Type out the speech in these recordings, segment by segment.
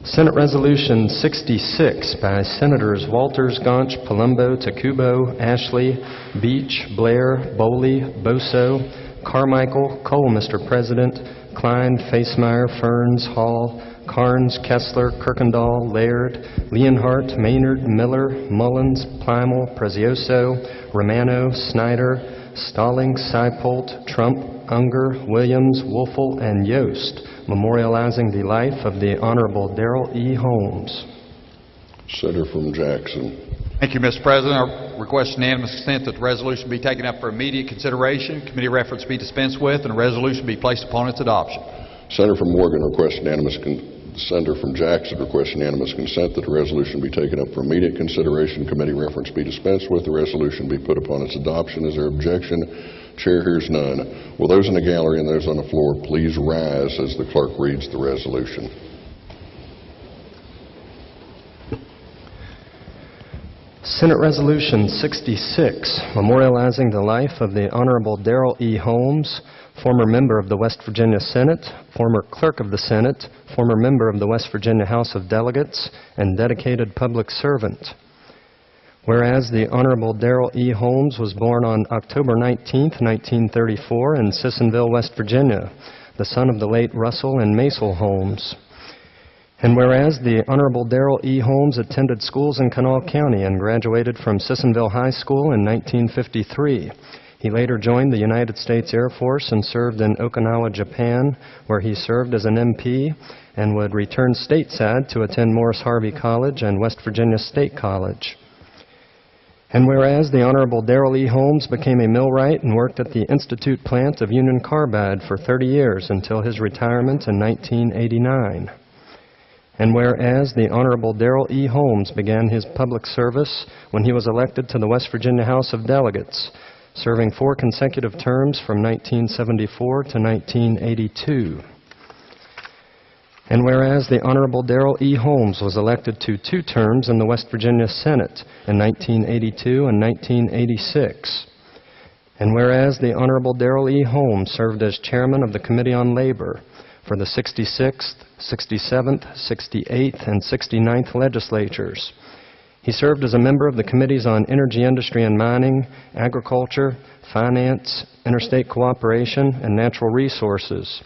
Senate Resolution 66 by Senators Walters, Gaunch, Palumbo, Tacubo, Ashley, Beach, Blair, Boley, Boso, Carmichael, Cole, Mr. President, Klein, Facemeyer, Ferns, Hall, Carnes, Kessler, Kirkendall, Laird, Leonhardt, Maynard, Miller, Mullins, Plymale, Prezioso, Romano, Snyder, Stalling, Seipolt, Trump, Unger, Williams, Wolfel, and Yost, memorializing the life of the Honorable Darrell E. Holmes. Senator from Jackson. Thank you, Mr. President. I request unanimous consent that the resolution be taken up for immediate consideration, committee reference be dispensed with, and a resolution be placed upon its adoption. Senator from Morgan requests unanimous Senator from Jackson requests unanimous consent that the resolution be taken up for immediate consideration, committee reference be dispensed with, the resolution be put upon its adoption. Is there objection? Chair hears none. Will those in the gallery and those on the floor please rise as the clerk reads the resolution? Senate Resolution 66, memorializing the life of the Honorable Darrell E. Holmes, former member of the West Virginia Senate, former clerk of the Senate, former member of the West Virginia House of Delegates, and dedicated public servant. Whereas the Honorable Darrell E. Holmes was born on October 19, 1934 in Sissonville, West Virginia, the son of the late Russell and Maisel Holmes. And whereas the Honorable Darrell E. Holmes attended schools in Kanawha County and graduated from Sissonville High School in 1953. He later joined the United States Air Force and served in Okinawa, Japan, where he served as an MP and would return stateside to attend Morris Harvey College and West Virginia State College. And whereas the Honorable Darrell E. Holmes became a millwright and worked at the Institute plant of Union Carbide for 30 years until his retirement in 1989. And whereas the Honorable Darrell E. Holmes began his public service when he was elected to the West Virginia House of Delegates, serving 4 consecutive terms from 1974 to 1982. And whereas the Honorable Darrell E. Holmes was elected to 2 terms in the West Virginia Senate in 1982 and 1986. And whereas the Honorable Darrell E. Holmes served as chairman of the Committee on Labor for the 66th, 67th, 68th, and 69th legislatures. He served as a member of the Committees on Energy Industry and Mining, Agriculture, Finance, Interstate Cooperation, and Natural Resources.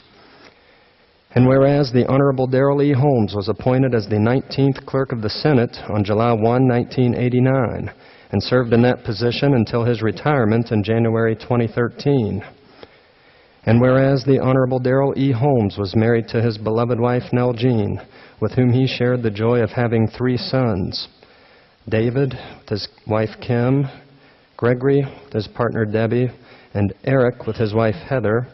And whereas the Honorable Darrell E. Holmes was appointed as the 19th Clerk of the Senate on July 1, 1989, and served in that position until his retirement in January 2013. And whereas the Honorable Darrell E. Holmes was married to his beloved wife, Nell Jean, with whom he shared the joy of having 3 sons, David with his wife Kim, Gregory with his partner Debbie, and Eric with his wife Heather,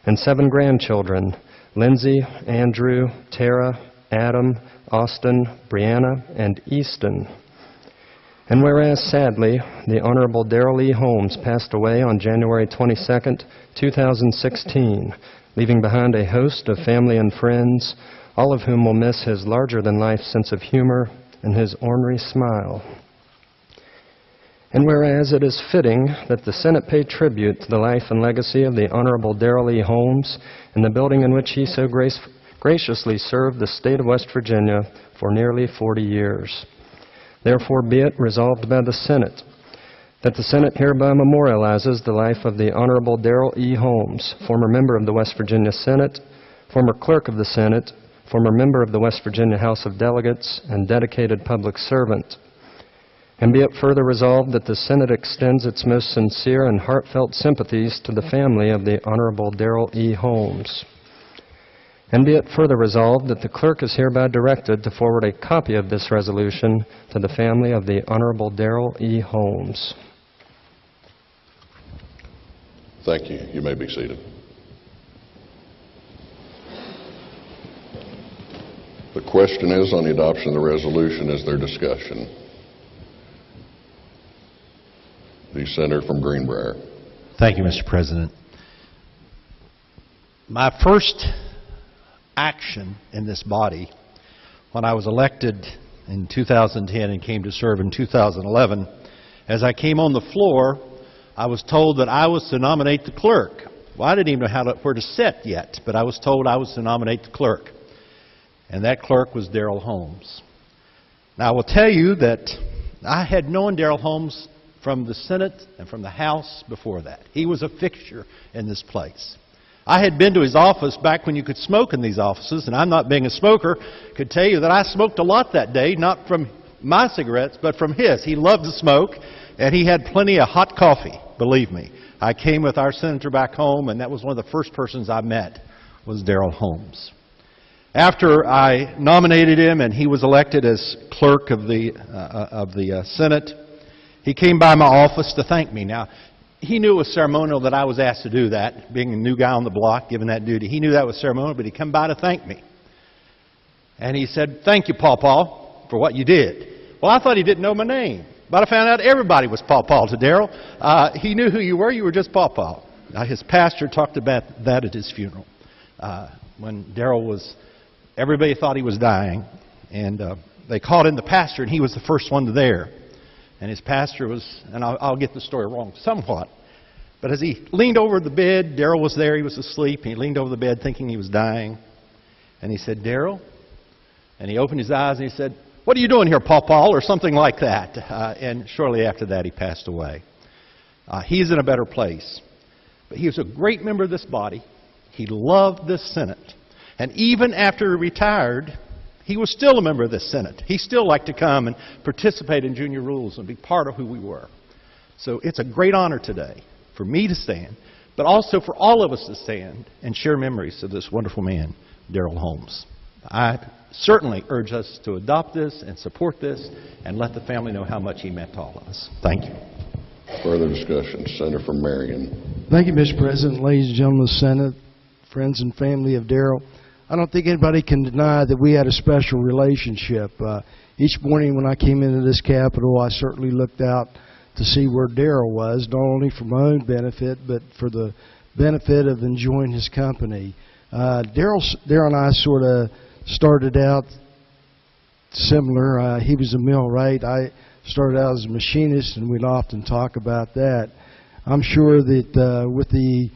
and 7 grandchildren, Lindsay, Andrew, Tara, Adam, Austin, Brianna, and Easton. And whereas, sadly, the Honorable Darrell E. Holmes passed away on January 22, 2016, leaving behind a host of family and friends, all of whom will miss his larger-than-life sense of humor and his ornery smile. And whereas it is fitting that the Senate pay tribute to the life and legacy of the Honorable Darrell E. Holmes in the building in which he so graciously served the state of West Virginia for nearly 40 years. Therefore be it resolved by the Senate that the Senate hereby memorializes the life of the Honorable Darrell E. Holmes, former member of the West Virginia Senate, former clerk of the Senate, former member of the West Virginia House of Delegates, and dedicated public servant. And be it further resolved that the Senate extends its most sincere and heartfelt sympathies to the family of the Honorable Darrell E. Holmes. And be it further resolved that the clerk is hereby directed to forward a copy of this resolution to the family of the Honorable Darrell E. Holmes. Thank you. You may be seated. The question is on the adoption of the resolution. Is there discussion? The Senator from Greenbrier. Thank you, Mr. President. My first action in this body, when I was elected in 2010 and came to serve in 2011, as I came on the floor, I was told that I was to nominate the clerk. Well, I didn't even know where to sit yet, but I was told I was to nominate the clerk. and that clerk was Darrell Holmes. Now, I will tell you that I had known Darrell Holmes from the Senate and from the House before that. He was a fixture in this place. I had been to his office back when you could smoke in these offices, and I'm not being a smoker, could tell you that I smoked a lot that day, not from my cigarettes, but from his. He loved to smoke, and he had plenty of hot coffee, believe me. I came with our senator back home, and that was one of the first persons I met, was Darrell Holmes. After I nominated him and he was elected as clerk of the Senate, he came by my office to thank me. Now, he knew it was ceremonial that I was asked to do that, being a new guy on the block, given that duty. He knew that was ceremonial, but he came by to thank me. And he said, "Thank you, Paw, for what you did." Well, I thought he didn't know my name, but I found out everybody was Paw to Darrell. He knew who you were just Paw. His pastor talked about that at his funeral. When Darrell was, everybody thought he was dying, and they called in the pastor, and he was the first one there. And his pastor was, and I'll get the story wrong somewhat, but as he leaned over the bed, Darrell was there, he was asleep, and he leaned over the bed thinking he was dying. And he said, "Darrell?" And he opened his eyes and he said, "What are you doing here, Paw?" or something like that. And shortly after that, he passed away. He's in a better place. But he was a great member of this body. He loved this Senate. And even after he retired, he was still a member of this Senate. He still liked to come and participate in junior rules and be part of who we were. So it's a great honor today for me to stand, but also for all of us to stand and share memories of this wonderful man, Darrell Holmes. I certainly urge us to adopt this and support this and let the family know how much he meant to all of us. Thank you. Further discussion. Senator from Marion. Thank you, Mr. President, ladies and gentlemen of the Senate, friends and family of Darrell. I don't think anybody can deny that we had a special relationship. Each morning when I came into this Capitol, I certainly looked out to see where Darrell was, not only for my own benefit, but for the benefit of enjoying his company. Darrell and I sort of started out similar. He was a millwright. I started out as a machinist, and we'd often talk about that. I'm sure that with the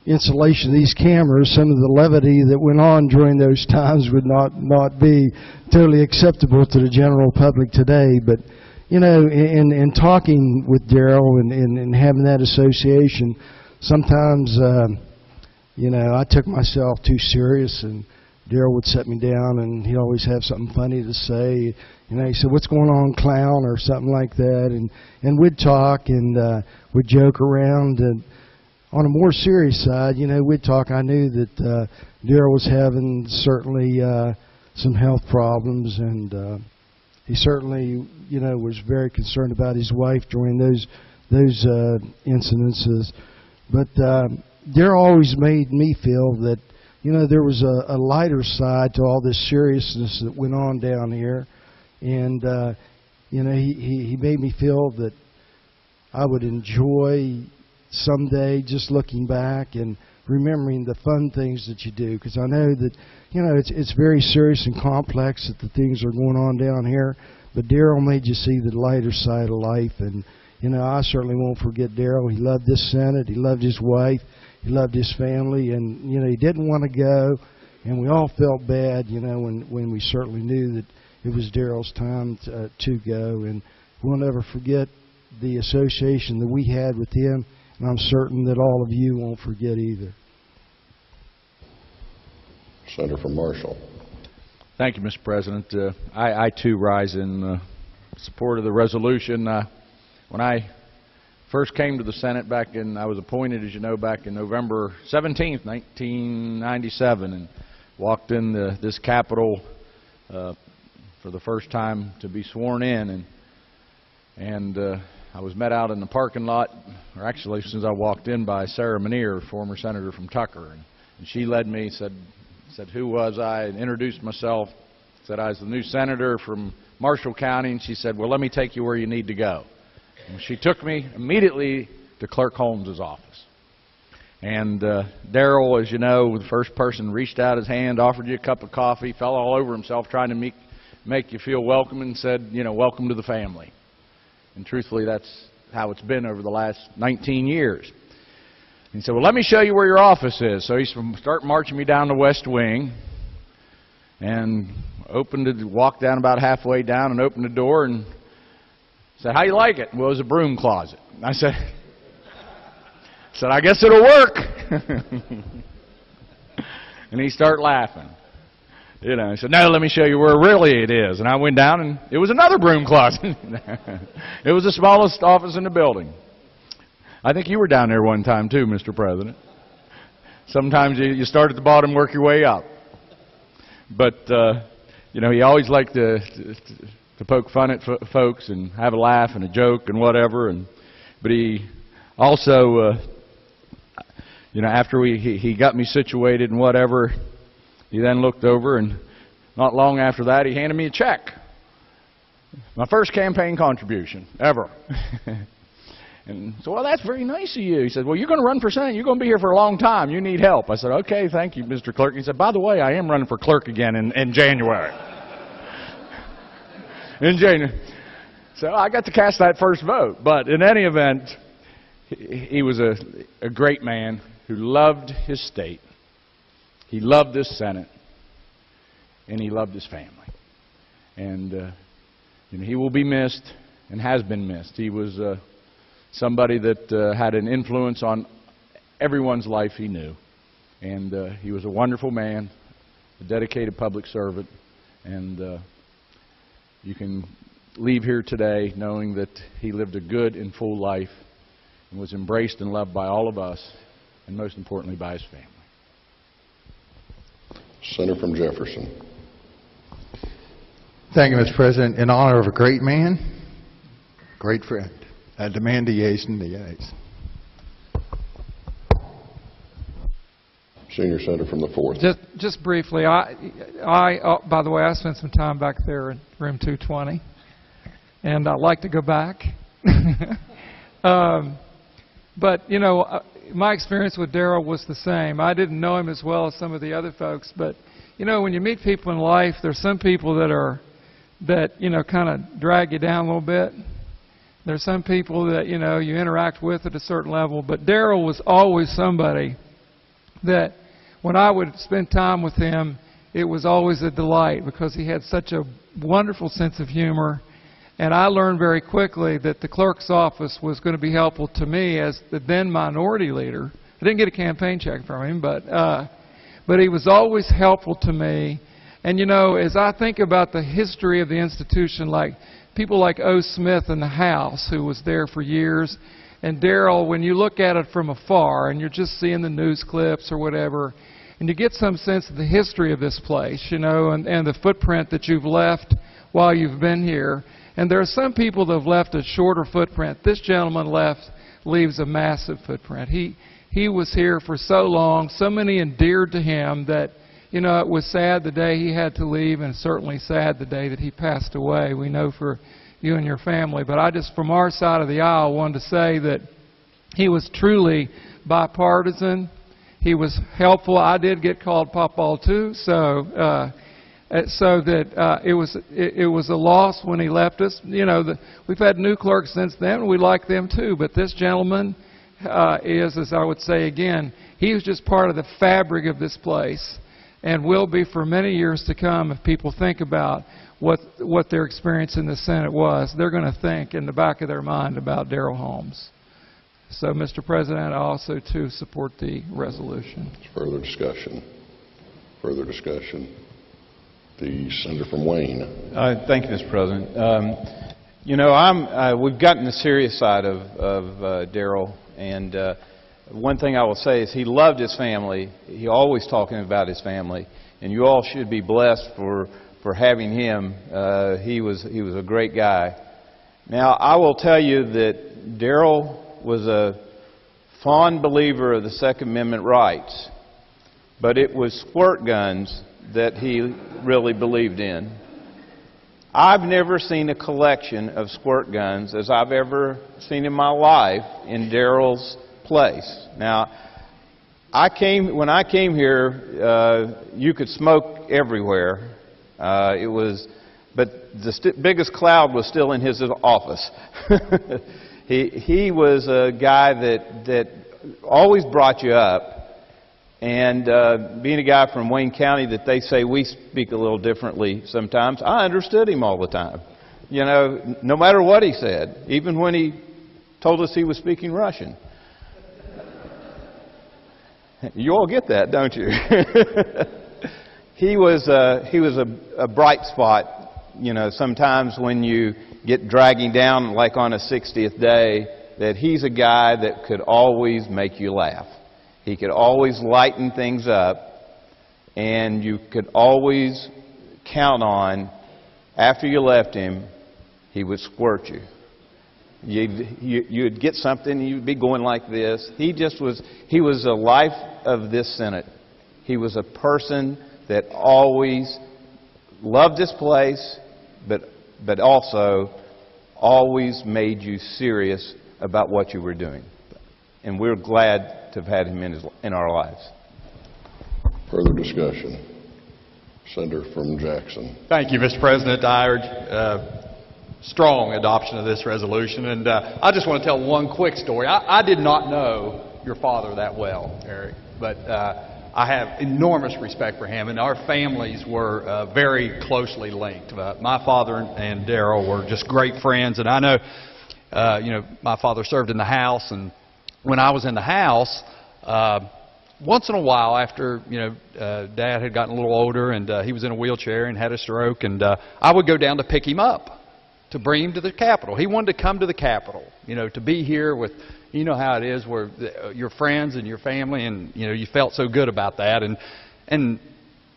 installation of these cameras, some of the levity that went on during those times would not be totally acceptable to the general public today. But, you know, in talking with Darrell and having that association, sometimes, you know, I took myself too serious, and Darrell would set me down, and he'd always have something funny to say. You know, he said, "What's going on, clown?" or something like that. And we'd talk, and we'd joke around. And on a more serious side, you know, we'd talk. I knew that Darrell was having certainly some health problems, and he certainly, you know, was very concerned about his wife during those incidences. But Darrell always made me feel that, you know, there was a lighter side to all this seriousness that went on down here. And, you know, he made me feel that I would enjoy someday just looking back and remembering the fun things that you do. Because I know that, you know, it's very serious and complex that the things are going on down here. But Darrell made you see the lighter side of life. And, you know, I certainly won't forget Darrell. He loved this Senate. He loved his wife. He loved his family. And, you know, he didn't want to go. And we all felt bad, you know, when we certainly knew that it was Darrell's time to go. And we'll never forget the association that we had with him. And I'm certain that all of you won't forget either. Senator from Marshall. Thank you, Mr. President. I too rise in support of the resolution. When I first came to the Senate back in, I was appointed, as you know, back in November 17th, 1997, and walked in this Capitol for the first time to be sworn in, and I was met out in the parking lot, or actually since I walked in, by Sarah Manier, former senator from Tucker, and she led me, said who was I, and introduced myself, said I was the new senator from Marshall County, and she said, "Well, let me take you where you need to go." And she took me immediately to Clerk Holmes' office. And Darrell, as you know, the first person, reached out his hand, offered you a cup of coffee, fell all over himself trying to make you feel welcome, and said, you know, "Welcome to the family." And truthfully, that's how it's been over the last 19 years. And he said, "Well, let me show you where your office is." So he started marching me down the West Wing. and walked down about halfway down and opened the door and said, "How you like it?" Well, it was a broom closet. And I said, "I guess it'll work." And he started laughing. You know, he said, "No, let me show you where really it is." And I went down, and it was another broom closet. It was the smallest office in the building. I think you were down there one time too, Mr. President. Sometimes you start at the bottom, work your way up. But you know, he always liked to poke fun at folks and have a laugh and a joke and whatever. But he also, you know, after he got me situated and whatever, he then looked over, and not long after that, he handed me a check. My first campaign contribution ever. And so, "Well, that's very nice of you." He said, "Well, you're going to run for Senate. You're going to be here for a long time. You need help." I said, "Okay, thank you, Mr. Clerk." He said, "By the way, I am running for clerk again in January." In January. So I got to cast that first vote. But in any event, he was a great man who loved his state. He loved this Senate, and he loved his family. And you know, he will be missed and has been missed. He was somebody that had an influence on everyone's life he knew. And he was a wonderful man, a dedicated public servant. And you can leave here today knowing that he lived a good and full life and was embraced and loved by all of us, and most importantly by his family. Senator from Jefferson. Thank you, Mr. President. In honor of a great man, great friend, I demand the yeas and the yeas. Senior Senator from the 4th. Just briefly, by the way, I spent some time back there in room 220, and I'd like to go back. But, you know, my experience with Darrell was the same. I didn't know him as well as some of the other folks, but, you know, when you meet people in life, there's some people that you know, kind of drag you down a little bit. There's some people that, you know, you interact with at a certain level, but Darrell was always somebody that when I would spend time with him, it was always a delight because he had such a wonderful sense of humor. And I learned very quickly that the clerk's office was going to be helpful to me as the then minority leader. I didn't get a campaign check from him, but he was always helpful to me. And, you know, as I think about the history of the institution, like people like O. Smith in the House, who was there for years, and Darrell, when you look at it from afar and you're just seeing the news clips or whatever, and you get some sense of the history of this place, you know, and the footprint that you've left while you've been here. And there are some people that have left a shorter footprint. This gentleman leaves a massive footprint. He was here for so long, so many endeared to him that, you know, it was sad the day he had to leave, and certainly sad the day that he passed away. We know for you and your family. But I just, from our side of the aisle, wanted to say that he was truly bipartisan. He was helpful. I did get called Pawpaw too, so that it was a loss when he left us. You know, we've had new clerks since then, and we like them too. But this gentleman is, as I would say again, he was just part of the fabric of this place, and will be for many years to come. If people think about what their experience in the Senate was, they're going to think in the back of their mind about Darrell Holmes. So, Mr. President, I also too support the resolution. Further discussion. Further discussion. The senator from Wayne. Thank you, Mr. President. You know, we've gotten the serious side of Darrell, and one thing I will say is he loved his family. He always talking about his family, and you all should be blessed for having him. He was a great guy. Now, I will tell you that Darrell was a fond believer of the Second Amendment rights, but it was squirt guns that he really believed in. I've never seen a collection of squirt guns as I've ever seen in my life in Darrell's place. Now, when I came here, you could smoke everywhere. But the biggest cloud was still in his office. He was a guy that always brought you up, And being a guy from Wayne County that they say we speak a little differently sometimes, I understood him all the time. You know, no matter what he said, even when he told us he was speaking Russian. You all get that, don't you? He was a bright spot. You know, sometimes when you get dragging down, like on a 60th day, that he's a guy that could always make you laugh. He could always lighten things up, and you could always count on, after you left him, he would squirt you. You'd get something, you'd be going like this. He was a life of this Senate. He was a person that always loved this place, but also always made you serious about what you were doing. And we're glad to have had him in our lives. Further discussion. Senator from Jackson. Thank you, Mr. President. I urge strong adoption of this resolution. And I just want to tell one quick story. I did not know your father that well, Eric, but I have enormous respect for him, and our families were very closely linked. My father and Darrell were just great friends, and I know, my father served in the House, and when I was in the House, once in a while after, Dad had gotten a little older and he was in a wheelchair and had a stroke, and I would go down to pick him up to bring him to the Capitol. He wanted to come to the Capitol, to be here with, you know how it is, where your friends and your family, and you felt so good about that. And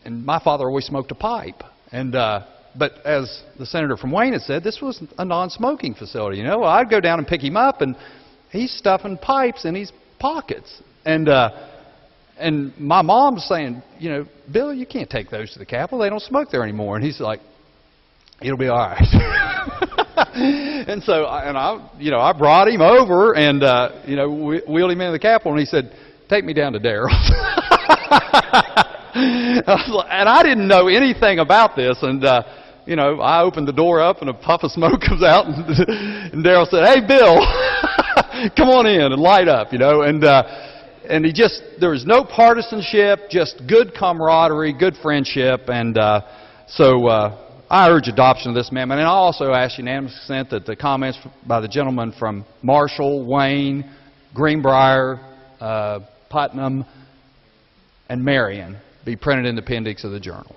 my father always smoked a pipe, but as the senator from Wayne had said, this was a non-smoking facility. I'd go down and pick him up, and he's stuffing pipes in his pockets, and my mom's saying, Bill, you can't take those to the Capitol. They don't smoke there anymore. And he's like, it'll be all right. And so, I brought him over and, wheeled him into the Capitol, and he said, take me down to Darrell's. And I didn't know anything about this, and, I opened the door up, and a puff of smoke comes out, and Darrell said, hey, Bill, come on in and light up, and there was no partisanship, just good camaraderie, good friendship, and so I urge adoption of this amendment. And I also ask unanimous consent that the comments by the gentleman from Marshall, Wayne, Greenbrier, Putnam, and Marion be printed in the appendix of the Journal.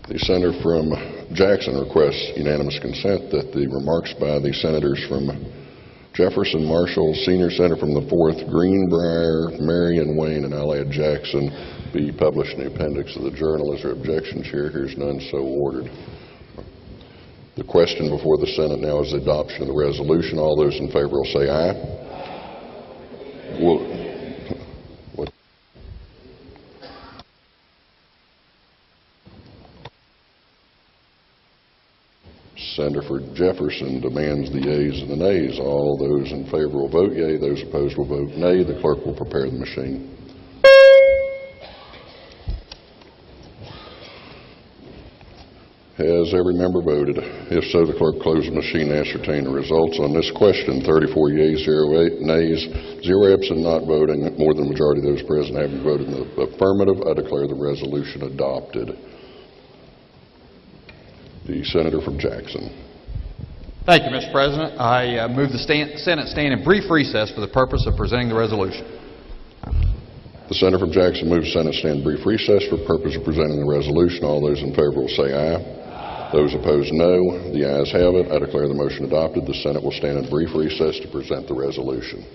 The senator from Jackson requests unanimous consent that the remarks by the senators from Jefferson, Marshall, Senior Senator from the 4th, Greenbrier, Marion, Wayne, and I'll add Jackson, be published in the appendix of the Journal. Is there objection? Chair hears none, so ordered. The question before the Senate now is the adoption of the resolution. All those in favor will say aye. Senator for Jefferson demands the yeas and the nays. All those in favor will vote yea. Those opposed will vote nay. The clerk will prepare the machine. Has every member voted? If so, the clerk close the machine and ascertain the results on this question. 34 yeas, 0 nays, 0 absent not voting. More than the majority of those present having voted in the affirmative, I declare the resolution adopted. The senator from Jackson. Thank you, Mr. President. I move the Senate stand in brief recess for the purpose of presenting the resolution. The senator from Jackson moves the Senate stand in brief recess for the purpose of presenting the resolution. All those in favor will say aye. Those opposed, no. The ayes have it. I declare the motion adopted. The Senate will stand in brief recess to present the resolution.